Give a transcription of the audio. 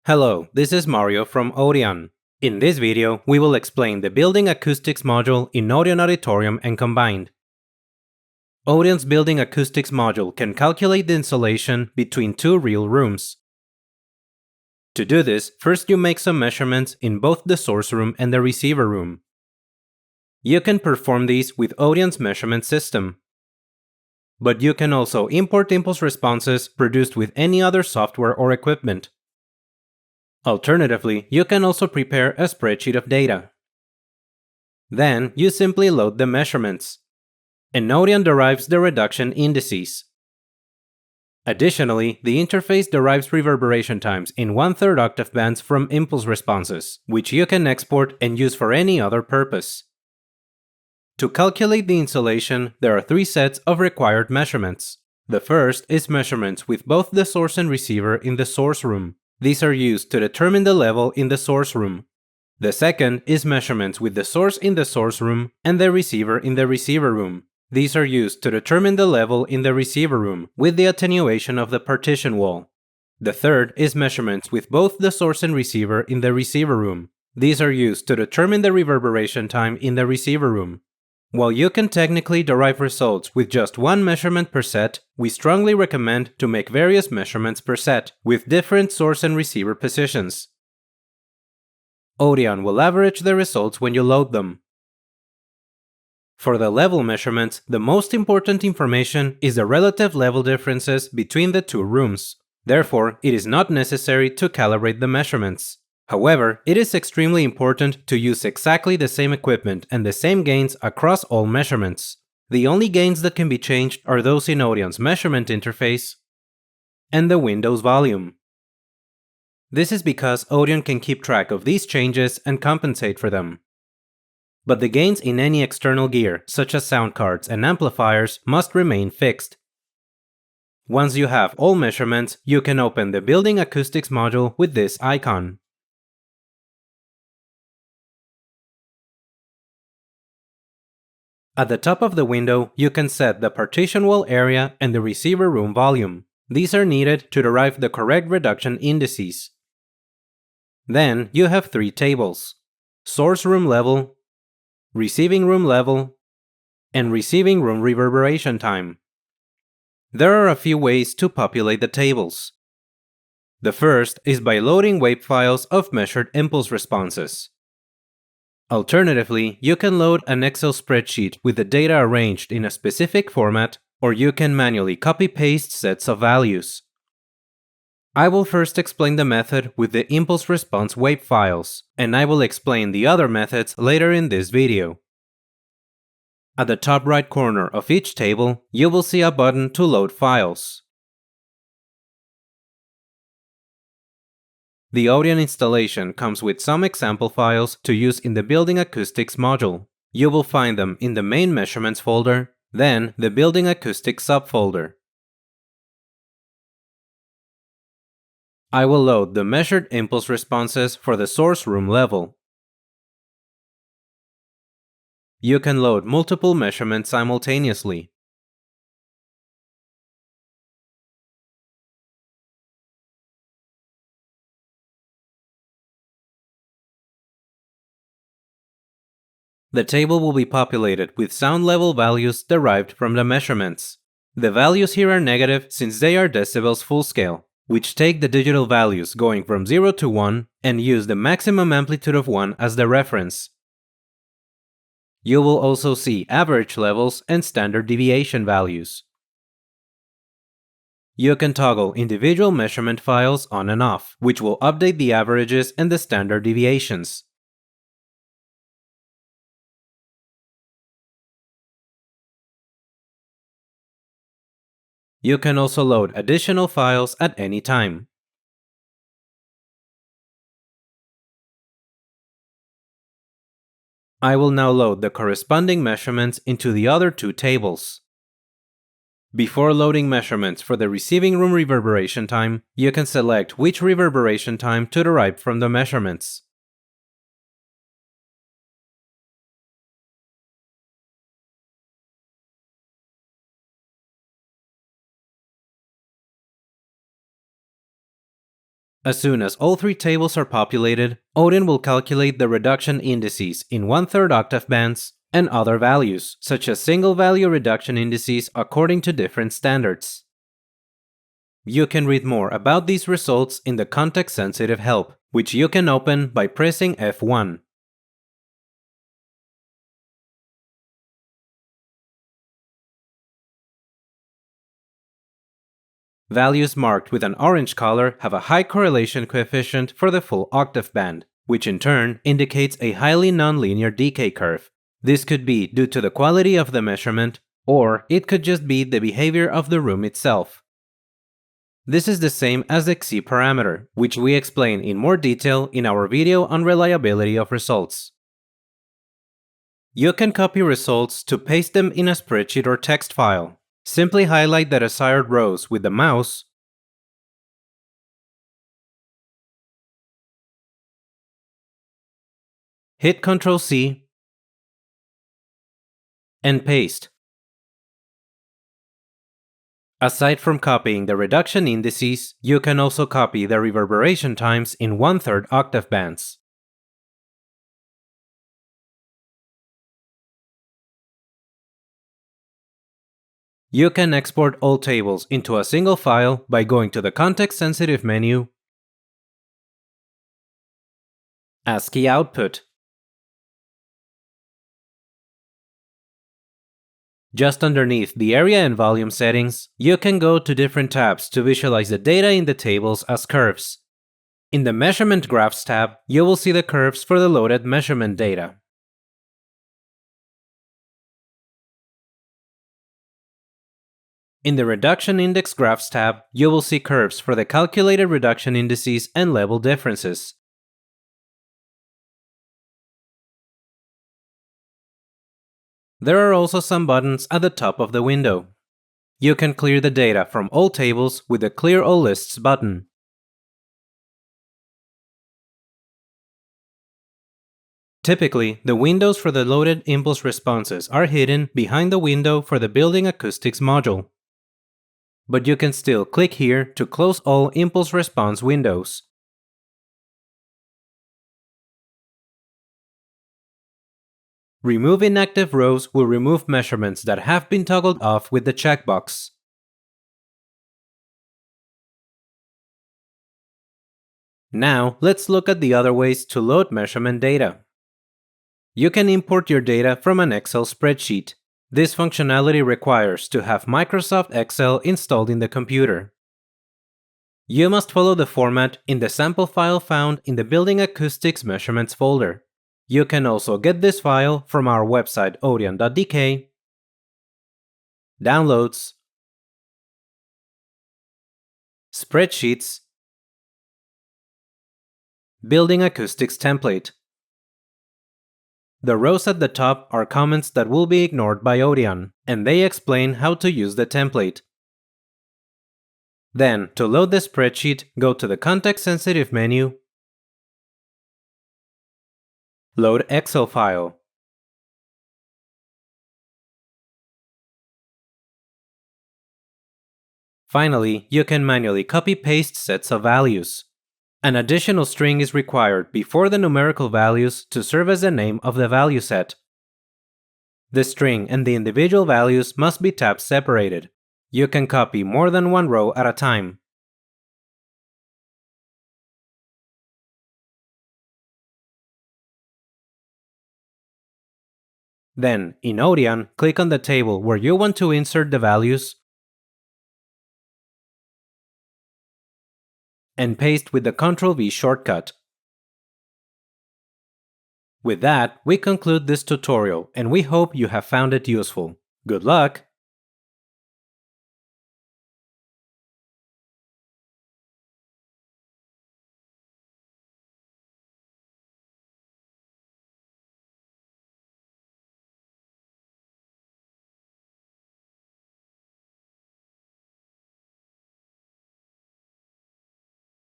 Hello, this is Mario from ODEON. In this video, we will explain the Building Acoustics module in ODEON Auditorium and Combined. ODEON's Building Acoustics module can calculate the insulation between two real rooms. To do this, first you make some measurements in both the source room and the receiver room. You can perform these with ODEON's measurement system. But you can also import impulse responses produced with any other software or equipment. Alternatively, you can also prepare a spreadsheet of data. Then, you simply load the measurements. And ODEON derives the reduction indices. Additionally, the interface derives reverberation times in 1/3 octave bands from impulse responses, which you can export and use for any other purpose. To calculate the insulation, there are three sets of required measurements. The first is measurements with both the source and receiver in the source room. These are used to determine the level in the source room. The second is measurements with the source in the source room and the receiver in the receiver room. These are used to determine the level in the receiver room with the attenuation of the partition wall. The third is measurements with both the source and receiver in the receiver room. These are used to determine the reverberation time in the receiver room. While you can technically derive results with just one measurement per set, we strongly recommend to make various measurements per set, with different source and receiver positions. ODEON will average the results when you load them. For the level measurements, the most important information is the relative level differences between the two rooms. Therefore, it is not necessary to calibrate the measurements. However, it is extremely important to use exactly the same equipment and the same gains across all measurements. The only gains that can be changed are those in ODEON's measurement interface and the window's volume. This is because ODEON can keep track of these changes and compensate for them. But the gains in any external gear, such as sound cards and amplifiers, must remain fixed. Once you have all measurements, you can open the Building Acoustics module with this icon. At the top of the window, you can set the partition wall area and the receiver room volume. These are needed to derive the correct reduction indices. Then, you have three tables: source room level, receiving room level, and receiving room reverberation time. There are a few ways to populate the tables. The first is by loading WAV files of measured impulse responses. Alternatively, you can load an Excel spreadsheet with the data arranged in a specific format, or you can manually copy-paste sets of values. I will first explain the method with the impulse response WAV files, and I will explain the other methods later in this video. At the top right corner of each table, you will see a button to load files. The ODEON installation comes with some example files to use in the Building Acoustics module. You will find them in the Main Measurements folder, then the Building Acoustics subfolder. I will load the measured impulse responses for the source room level. You can load multiple measurements simultaneously. The table will be populated with sound level values derived from the measurements. The values here are negative since they are decibels full scale, which take the digital values going from 0 to 1 and use the maximum amplitude of 1 as the reference. You will also see average levels and standard deviation values. You can toggle individual measurement files on and off, which will update the averages and the standard deviations. You can also load additional files at any time. I will now load the corresponding measurements into the other two tables. Before loading measurements for the receiving room reverberation time, you can select which reverberation time to derive from the measurements. As soon as all three tables are populated, ODEON will calculate the reduction indices in 1/3 octave bands and other values, such as single value reduction indices according to different standards. You can read more about these results in the context-sensitive help, which you can open by pressing F1. Values marked with an orange color have a high correlation coefficient for the full octave band, which in turn indicates a highly nonlinear decay curve. This could be due to the quality of the measurement, or it could just be the behavior of the room itself. This is the same as the Xi parameter, which we explain in more detail in our video on reliability of results. You can copy results to paste them in a spreadsheet or text file. Simply highlight the desired rows with the mouse, hit Ctrl+C, and paste. Aside from copying the reduction indices, you can also copy the reverberation times in 1/3 octave bands. You can export all tables into a single file by going to the context-sensitive menu, ASCII output. Just underneath the area and volume settings, you can go to different tabs to visualize the data in the tables as curves. In the Measurement Graphs tab, you will see the curves for the loaded measurement data. In the Reduction Index Graphs tab, you will see curves for the calculated reduction indices and level differences. There are also some buttons at the top of the window. You can clear the data from all tables with the Clear All Lists button. Typically, the windows for the loaded impulse responses are hidden behind the window for the Building Acoustics module. But you can still click here to close all impulse response windows. Remove inactive rows will remove measurements that have been toggled off with the checkbox. Now, let's look at the other ways to load measurement data. You can import your data from an Excel spreadsheet. This functionality requires to have Microsoft Excel installed in the computer. You must follow the format in the sample file found in the Building Acoustics Measurements folder. You can also get this file from our website odeon.dk, Downloads, Spreadsheets, Building Acoustics template. The rows at the top are comments that will be ignored by ODEON, and they explain how to use the template. Then, to load the spreadsheet, go to the context-sensitive menu, Load Excel file. Finally, you can manually copy-paste sets of values. An additional string is required before the numerical values to serve as the name of the value set. The string and the individual values must be tab separated. You can copy more than one row at a time. Then, in ODEON, click on the table where you want to insert the values and paste with the Ctrl+V shortcut. With that, we conclude this tutorial, and we hope you have found it useful. Good luck!